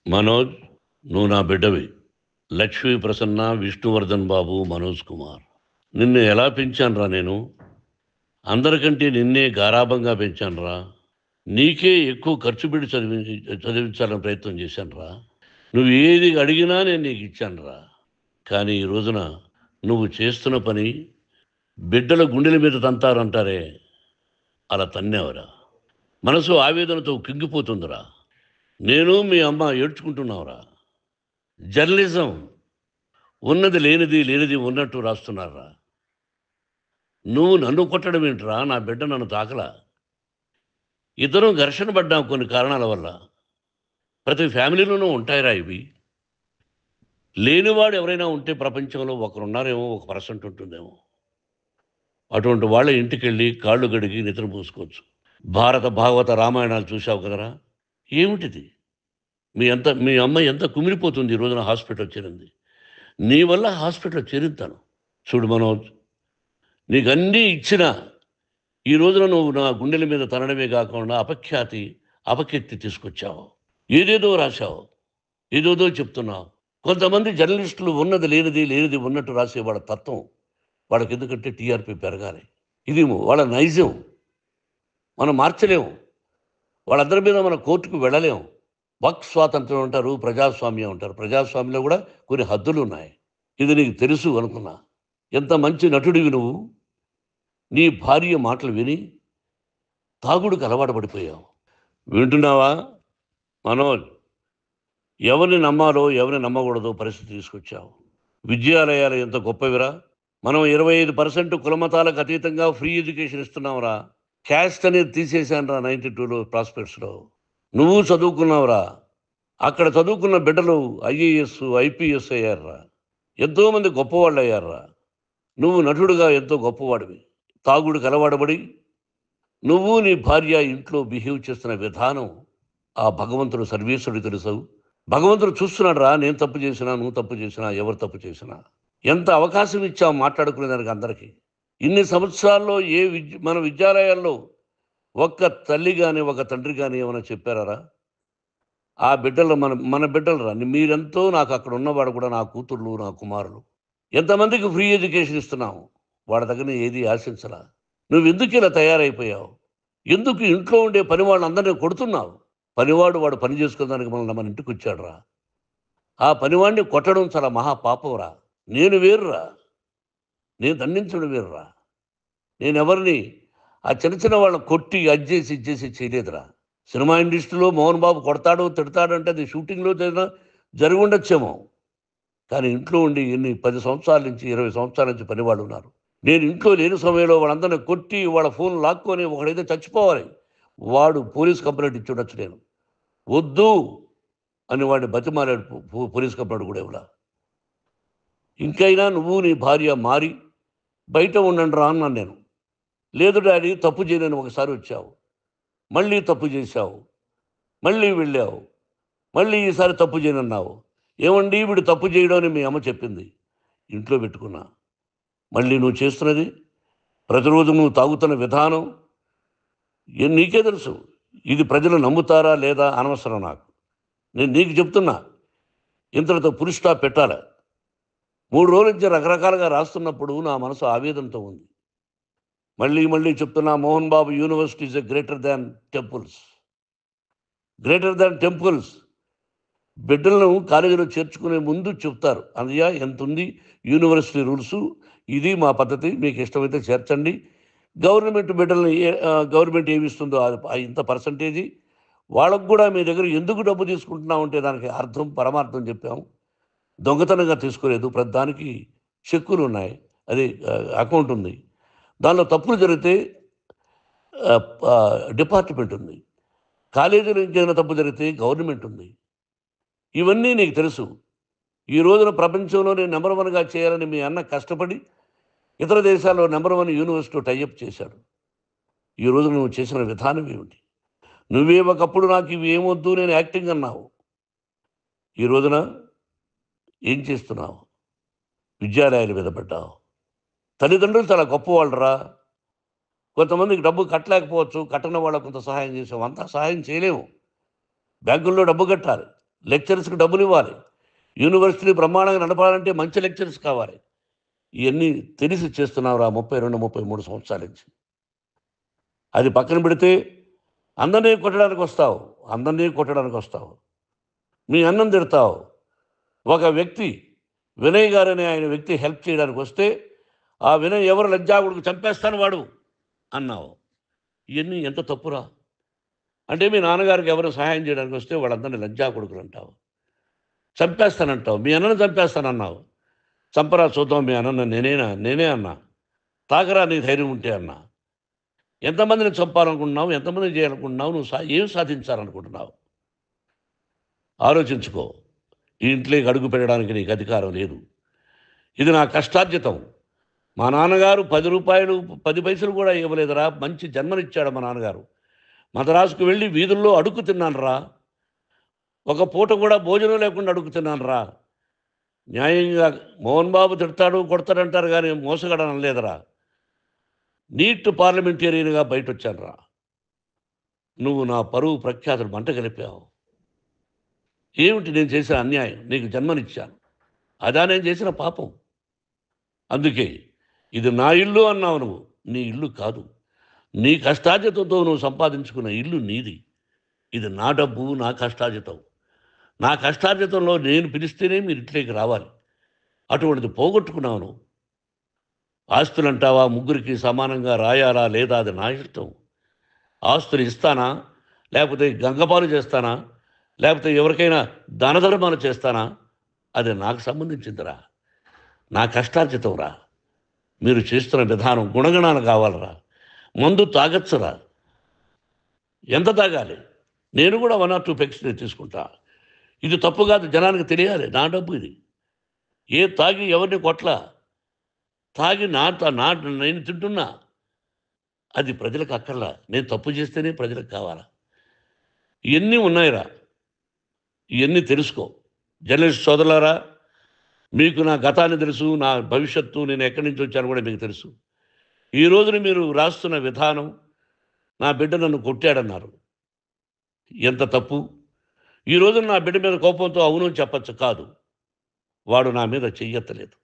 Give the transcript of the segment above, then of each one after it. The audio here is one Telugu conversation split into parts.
మనోజ్, నువ్వు నా బిడ్డవి. లక్ష్మీ ప్రసన్న, విష్ణువర్ధన్ బాబు, మనోజ్ కుమార్. నిన్ను ఎలా పెంచానురా నేను? అందరికంటే నిన్నే గారాబంగా పెంచానురా. నీకే ఎక్కువ ఖర్చు పెట్టి చదివించాలని ప్రయత్నం చేశానురా. నువ్వు ఏది అడిగినా నేను నీకు ఇచ్చానురా. కానీ ఈ రోజున నువ్వు చేస్తున్న పని బిడ్డల గుండెల మీద తంతారంటారే, అలా తన్నావురా. మనసు ఆవేదనతో కింగిపోతుందిరా. నేను మీ అమ్మ ఏడ్చుకుంటున్నావురా. జర్నలిజం ఉన్నది లేనిది, లేనిది ఉన్నట్టు రాస్తున్నారా. నువ్వు నన్ను కొట్టడం ఏంట్రా? నా బిడ్డ నన్ను తాకలా. ఇద్దరం ఘర్షణ పడ్డాం కొన్ని కారణాల వల్ల. ప్రతి ఫ్యామిలీలోనూ ఉంటాయిరా ఇవి. లేనివాడు ఎవరైనా ఉంటే ప్రపంచంలో ఒకరున్నారేమో, 1% ఉంటుందేమో. అటువంటి వాళ్ళ ఇంటికి వెళ్ళి కాళ్ళు గడిగి నిద్ర పూసుకోవచ్చు. భారత భాగవత రామాయణాలు చూశావు కదరా. ఏమిటిది? మీ అమ్మ ఎంత కుమిలిపోతుంది ఈ రోజున హాస్పిటల్ చేరింది. నీ వల్ల హాస్పిటల్ చేరుతాను. చూడు మనోజ్, నీకు అన్నీ ఇచ్చినా ఈ రోజున నువ్వు నా గుండెల మీద తనడమే కాకుండా అపకీర్తి తీసుకొచ్చావు. ఏదేదో రాశావు, ఏదేదో చెప్తున్నావు. కొంతమంది జర్నలిస్టులు ఉన్నది లేనిది, లేనిది ఉన్నట్టు రాసే వాళ్ళ తత్వం వాళ్ళకి, ఎందుకంటే టీఆర్పీ పెరగాలి. ఇది వాళ్ళ నైజం. మనం మార్చలేము. వాళ్ళందరి మీద మన కోర్టుకు వెళ్ళలేము. వాక్ స్వాతంత్రం అంటారు, ప్రజాస్వామ్యం అంటారు. ప్రజాస్వామ్యంలో కూడా కొన్ని హద్దులు ఉన్నాయి. ఇది నీకు తెలుసు అనుకున్నా. ఎంత మంచి నటుడివి నువ్వు. నీ భార్య మాటలు విని తాగుడుకు అలవాటు పడిపోయావు. వింటున్నావా మనోజ్? ఎవరిని నమ్మాలో ఎవరిని నమ్మకూడదో పరిస్థితి తీసుకొచ్చావు. విద్యాలయాలు ఎంత గొప్పవిరా. మనం 25% కులమతాలకు అతీతంగా ఫ్రీ ఎడ్యుకేషన్ ఇస్తున్నావురా. క్యాస్ట్ అనేది తీసేశానురా 92లో ప్రాస్పెక్ట్స్లో. నువ్వు చదువుకున్నావురా. అక్కడ చదువుకున్న బిడ్డలు ఐఏఎస్, ఐపీఎస్ అయ్యారురా. ఎంతోమంది గొప్పవాళ్ళు అయ్యారురా. నువ్వు నటుడుగా ఎంతో గొప్పవాడివి. తాగుడికి అలవాడబడి నువ్వు నీ భార్య ఇంట్లో బిహేవ్ చేస్తున్న విధానం ఆ భగవంతుడు సర్వేశ్వరుడు తెలుసు. భగవంతుడు చూస్తున్నాడు రా. నేను తప్పు చేసినా, నువ్వు తప్పు చేసినా, ఎవరు తప్పు చేసినా. ఎంత అవకాశం ఇచ్చావు మాట్లాడుకునేదానికి అందరికీ. ఇన్ని సంవత్సరాల్లో మన విద్యాలయాల్లో ఒక్క తల్లి కానీ ఒక తండ్రి కానీ ఏమైనా చెప్పారా? ఆ బిడ్డలు మన బిడ్డలు రా. మీరెంతో, నాకు అక్కడ ఉన్నవాడు కూడా నా కూతుర్లు, నా కుమారులు. ఎంతమందికి ఫ్రీ ఎడ్యుకేషన్ ఇస్తున్నావు. వాడి దగ్గర ఏది ఆశించరా. నువ్వు ఎందుకు ఇలా తయారైపోయావు? ఎందుకు ఇంట్లో ఉండే పని వాళ్ళందరినీ కొడుతున్నావు? పనివాడు వాడు పని చేసుకోవడానికి మన ఇంటికి వచ్చాడు రా. ఆ పనివాడిని కొట్టడం చాలా మహాపాపంరా. నేను వేరురా. నేను దండించడం వేరురా. నేను ఎవరిని ఆ చిన్న చిన్న వాళ్ళని కొట్టి అజ్జేసి ఇచ్చేసి చేయలేదురా. సినిమా ఇండస్ట్రీలో మోహన్ బాబు కొడతాడు, తిడతాడు అంటే అది షూటింగ్లో జరిగి ఉండొచ్చేమో. కానీ ఇంట్లో ఉండి 10 సంవత్సరాల నుంచి 20 సంవత్సరాల నుంచి పనివాళ్ళు ఉన్నారు. నేను ఇంట్లో లేని సమయంలో వాళ్ళందరినీ కొట్టి వాళ్ళ ఫోన్ లాక్కొని ఒకడైతే చచ్చిపోవాలి. వాడు పోలీస్ కంప్లైంట్ ఇచ్చి ఉండొచ్చు. నేను వద్దు అని వాడిని బతిమాలాడు. పోలీస్ కంప్లైంట్ కూడా ఇవ్వలా. ఇంకైనా నువ్వు నీ భార్య మారి బయట ఉండండి రా అన్నాను నేను. లేదు డాడీ, తప్పు చేయలేని ఒకసారి వచ్చావు, మళ్ళీ తప్పు చేశావు, మళ్ళీ వెళ్ళావు, మళ్ళీ ఈసారి తప్పు చేయనన్నావు. ఏమండి వీడు తప్పు చేయడం అని మీ అమ్మ చెప్పింది. ఇంట్లో పెట్టుకున్నా. మళ్ళీ నువ్వు చేస్తున్నది, ప్రతిరోజు నువ్వు తాగుతున్న విధానం నీకే తెలుసు. ఇది ప్రజలు నమ్ముతారా లేదా అనవసరం నాకు. నేను నీకు చెప్తున్నా, ఇంతటితో పులి స్టాప్ పెట్టాలి. 3 రోజుల నుంచి రకరకాలుగా రాస్తున్నప్పుడు నా మనసు ఆవేదనతో ఉంది. మళ్ళీ చెప్తున్నా, Mohan Babu university is greater than temples. Greater than temples. బిడ్డలను కాలేజీలో చేర్చుకునే ముందు చెప్తారు, అన్నయ్య ఎంత ఉంది యూనివర్సిటీ రూల్సు, ఇది మా పద్ధతి, మీకు ఇష్టమైతే చేర్చండి. గవర్నమెంట్ బిడ్డలను గవర్నమెంట్ ఏమి ఇస్తుందో ఇంత పర్సంటేజీ వాళ్ళకు కూడా మీ దగ్గర ఎందుకు డబ్బు తీసుకుంటున్నామంటే దానికి అర్థం పరమార్థం చెప్పాము. దొంగతనంగా తీసుకోలేదు. ప్రతి దానికి చెక్కులు ఉన్నాయి, అది అకౌంట్ ఉంది. దానిలో తప్పులు జరిగితే డిపార్ట్మెంట్ ఉంది. కాలేజీలో ఇంకేమైనా తప్పు జరిగితే గవర్నమెంట్ ఉంది. ఇవన్నీ నీకు తెలుసు. ఈ రోజున ప్రపంచంలోనే నెంబర్ 1గా చేయాలని మీ అన్న కష్టపడి ఇతర దేశాల్లో నెంబర్ 1 యూనివర్సిటీ టైఅప్ చేశాడు. ఈ రోజు నువ్వు చేసిన విధానం ఏమిటి? నువ్వే ఒకప్పుడు నాకు ఇవి ఏమొద్దు, నేను యాక్టింగ్ అన్నావు. ఈ రోజున ఏం చేస్తున్నావు? విద్యాలయాల మీద పడ్డావు. తల్లిదండ్రులు చాలా గొప్పవాళ్ళు రా. కొంతమందికి డబ్బు కట్టలేకపోవచ్చు, కట్టని వాళ్ళకు కొంత సహాయం చేసావు. అంతా సహాయం చేయలేము. బ్యాంకుల్లో డబ్బు కట్టాలి, లెక్చరర్స్కి డబ్బులు ఇవ్వాలి, యూనివర్సిటీ బ్రహ్మాండంగా నడపాలంటే మంచి లెక్చరర్స్ కావాలి. ఇవన్నీ తెలిసి చేస్తున్నావురా 32, 33 సంవత్సరాల నుంచి. అది పక్కన పెడితే అందరినీ కొట్టడానికి వస్తావు, అందరినీ కొట్టడానికి వస్తావు, మీ అన్నం తిడతావు. ఒక వ్యక్తి వినయ్ గారనే ఆయన వ్యక్తి హెల్ప్ చేయడానికి వస్తే ఆ వినయ్ ఎవరు లజ్జాగుడికి చంపేస్తాను వాడు అన్నావు. ఇవన్నీ ఎంత తప్పురా? అంటే మీ నాన్నగారికి ఎవరు సహాయం చేయడానికి వస్తే వాళ్ళందరినీ లజ్జాగుడుకులు అంటావు, చంపేస్తానంటావు. మీ అన్నను చంపేస్తానన్నావు. చంపరా చూద్దాం మీ అన్న. నేనే అన్నా. తాకరా నీ ధైర్యం ఉంటే అన్నా. ఎంతమందిని చంపాలనుకుంటున్నావు, ఎంతమందిని చేయాలనుకుంటున్నావు, నువ్వు ఏం సాధించాలనుకుంటున్నావు ఆలోచించుకో. ఈ ఇంట్లోకి అడుగు పెట్టడానికి నీకు అధికారం లేదు. ఇది నా కష్టార్జితం. మా నాన్నగారు 10 రూపాయలు 10 పైసలు కూడా ఇవ్వలేదురా. మంచి జన్మనిచ్చాడు మా నాన్నగారు. మద్రాసుకు వెళ్ళి వీధుల్లో అడుగు తిన్నాను రా. ఒక పూట కూడా భోజనం లేకుండా అడుగు తిన్నాను రా. న్యాయంగా మోహన్ బాబు తిడతాడు కొడతాడంటారు కానీ మోసగాడని అనలేదురా. నీట్ పార్లమెంటేరియన్గా బయట వచ్చాను రా. నువ్వు నా పరువు ప్రఖ్యాతులు మంట కలిపావు. ఏమిటి నేను చేసిన అన్యాయం? నీకు జన్మనిచ్చాను, అదా నేను చేసిన పాపం. అందుకే ఇది నా ఇల్లు అన్నావు. నువ్వు నీ ఇల్లు కాదు. నీ కష్టార్జితంతో నువ్వు సంపాదించుకున్న ఇల్లు నీది. ఇది నా డబ్బు, నా కష్టార్జితం. నా కష్టార్జితంలో నేను పిలిస్తేనే మీరు ఇంట్లోకి రావాలి. అటువంటిది పోగొట్టుకున్నావు నువ్వు. ఆస్తులు అంటావా, ముగ్గురికి సమానంగా రాయాలా లేదా అది నా ఇష్టం. ఆస్తులు ఇస్తానా, లేకపోతే గంగపాలు చేస్తానా, లేకపోతే ఎవరికైనా దానధర్మాలు చేస్తానా, అది నాకు సంబంధించిందిరా. నా కష్టార్జితం రా. మీరు చేస్తున్న విధానం గుణగణాలు కావాలరా. మందు తాగచ్చురా. ఎంత తాగాలి? నేను కూడా 1 or 2 పెగ్స్ తీసుకుంటా. ఇది తప్పు కాదు, జనానికి తెలియాలి. నా డబ్బు ఇది. తాగి ఎవరిని కొట్ల, తాగి నేను తింటున్నా. అది ప్రజలకు అక్కర్లా. నేను తప్పు చేస్తేనే ప్రజలకు కావాలా. ఇవన్నీ ఉన్నాయిరా. ఇవన్నీ తెలుసుకో. జర్నలిస్ట్ సోదరులారా, మీకు నా గతాన్ని తెలుసు, నా భవిష్యత్తు, నేను ఎక్కడి నుంచి వచ్చాను కూడా మీకు తెలుసు. ఈ రోజున మీరు రాస్తున్న విధానం, నా బిడ్డ నన్ను కొట్టాడన్నారు. ఎంత తప్పు! ఈ రోజున నా బిడ్డ మీద కోపంతో అవును చెప్పచ్చు. కాదు, వాడు నా మీద చెయ్యెత్తలేదు.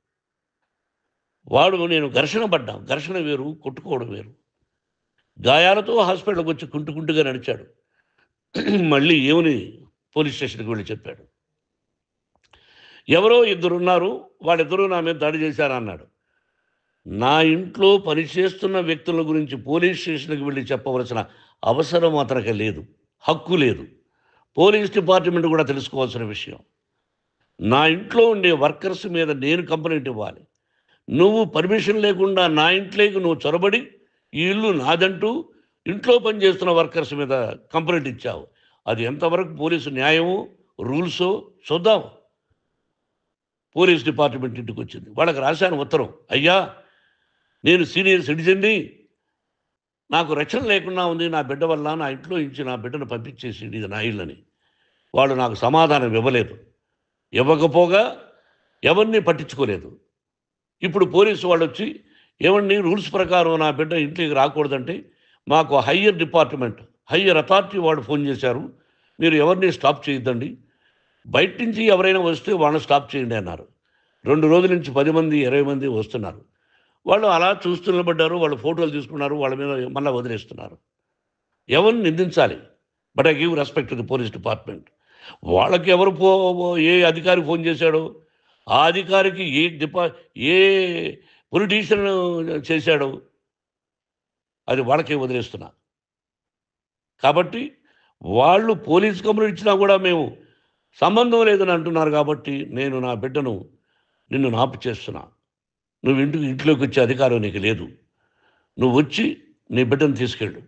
నేను ఘర్షణ పడ్డాం. ఘర్షణ వేరు, కొట్టుకోవడం వేరు. గాయాలతో హాస్పిటల్కి వచ్చి కుంటుకుంటుగా నడిచాడు. మళ్ళీ ఏమని పోలీస్ స్టేషన్కి వెళ్ళి చెప్పాడు. ఎవరో 2 ఉన్నారు, వాళ్ళిద్దరూ నా మీద దాడి చేశారన్నాడు. నా ఇంట్లో పనిచేస్తున్న వ్యక్తుల గురించి పోలీస్ స్టేషన్కి వెళ్ళి చెప్పవలసిన అవసరం అతనికి లేదు, హక్కు లేదు. పోలీస్ డిపార్ట్మెంట్ కూడా తెలుసుకోవాల్సిన విషయం. నా ఇంట్లో ఉండే వర్కర్స్ మీద నేను కంప్లైంట్ ఇవ్వాలి. నువ్వు పర్మిషన్ లేకుండా నా ఇంట్లోకి నువ్వు చొరబడి ఈ ఇల్లు నాదంటూ ఇంట్లో పనిచేస్తున్న వర్కర్స్ మీద కంప్లైంట్ ఇచ్చావు. అది ఎంతవరకు పోలీసు న్యాయమో రూల్సో చూద్దాం. పోలీస్ డిపార్ట్మెంట్ ఇంటికి వచ్చింది. వాళ్ళకి రాశాను ఉత్తరం, అయ్యా నేను సీనియర్ సిటిజన్ని, నాకు రక్షణ లేకుండా ఉంది, నా బిడ్డ వల్ల నా ఇంట్లో నుంచి నా బిడ్డను పంపించేసి ఇది నా ఇల్లని. వాళ్ళు నాకు సమాధానం ఇవ్వలేదు. ఇవ్వకపోగా ఎవరిని పట్టించుకోలేదు. ఇప్పుడు పోలీసు వాళ్ళు వచ్చి ఏమండి రూల్స్ ప్రకారం నా బిడ్డ ఇంటికి రాకూడదంటే మాకు హయ్యర్ అథారిటీ వాళ్ళు ఫోన్ చేశారు, మీరు ఎవరిని స్టాప్ చేయొద్దండి, బయట నుంచి ఎవరైనా వస్తే వాళ్ళని స్టాప్ చేయండి అన్నారు. 2 రోజుల నుంచి 10 మంది 20 మంది వస్తున్నారు. వాళ్ళు అలా చూస్తూ నిలబడ్డారు. వాళ్ళు ఫోటోలు తీసుకున్నారు, వాళ్ళ మీద మళ్ళీ వదిలేస్తున్నారు. ఎవరిని నిందించాలి? But I give respect to the police department. వాళ్ళకి ఎవరు ఏ అధికారి ఫోన్ చేశాడో, ఆ అధికారికి ఏ పొలిటీషియన్ చేశాడో అది వాళ్ళకే వదిలేస్తున్నా. కాబట్టి వాళ్ళు పోలీస్ కంప్లైంట్ ఇచ్చినా కూడా మేము సంబంధం లేదని అంటున్నారు. కాబట్టి నేను నా బిడ్డను నిన్ను నాపు చేస్తున్నా. నువ్వు ఇంట్లోకి వచ్చే అధికారం నీకు లేదు. నువ్వు వచ్చి నీ బిడ్డను తీసుకెళ్ళు.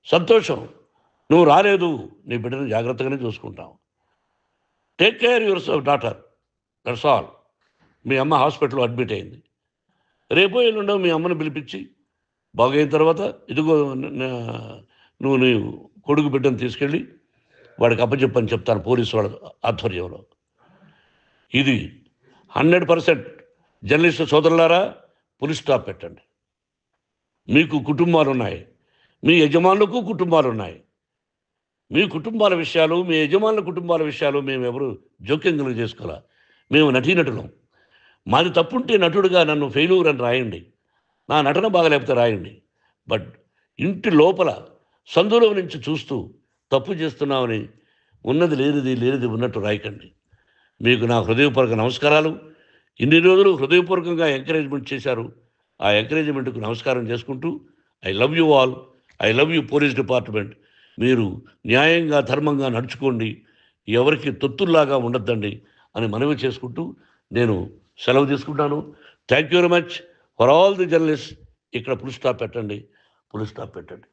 సంతోషం, నువ్వు రాలేదు, నీ బిడ్డను జాగ్రత్తగానే చూసుకుంటావు. Take care your daughter, that's all. మీ అమ్మ హాస్పిటల్లో అడ్మిట్ అయింది. రేపో ఎల్లుండో మీ అమ్మను పిలిపించి బాగైన తర్వాత ఇదిగో నువ్వు నీ కొడుకు బిడ్డను తీసుకెళ్ళి వాడికి అప్పచెప్పని చెప్తాను పోలీసు వాళ్ళ ఆధ్వర్యంలో. ఇది 100% జర్నలిస్టు సోదరులారా పులి స్టాప్ పెట్టండి. మీకు కుటుంబాలు ఉన్నాయి, మీ యజమానులకు కుటుంబాలు ఉన్నాయి. మీ కుటుంబాల విషయాలు, మీ యజమానుల కుటుంబాల విషయాలు మేమెవరు జోక్యం కలుగ చేసుకోలా. మేము నటీనటులం. మాది తప్పుంటే నటుడుగా నన్ను ఫెయిల్యూర్ అని రాయండి. నా నటన బాగలేకపోతే రాయండి. బట్ ఇంటి లోపల సందులో నుంచి చూస్తూ తప్పు చేస్తున్నామని ఉన్నది లేనిది, లేనిది ఉన్నట్టు రాయకండి. మీకు నా హృదయపూర్వక నమస్కారాలు. ఇన్ని రోజులు హృదయపూర్వకంగా ఎంకరేజ్మెంట్ చేశారు. ఆ ఎంకరేజ్మెంట్‌కు నమస్కారం చేసుకుంటూ I love you all. I love you police department. మీరు న్యాయంగా, ధర్మంగా నడుచుకోండి. ఎవరికి తొత్తుల్లాగా ఉండొద్దండి అని మనవి చేసుకుంటూ నేను సెలవు తీసుకుంటాను. Thank you very much for all the journalist. ఇక్కడ ఫుల్ స్టాప్ పెట్టండి. ఫుల్ స్టాప్ పెట్టండి.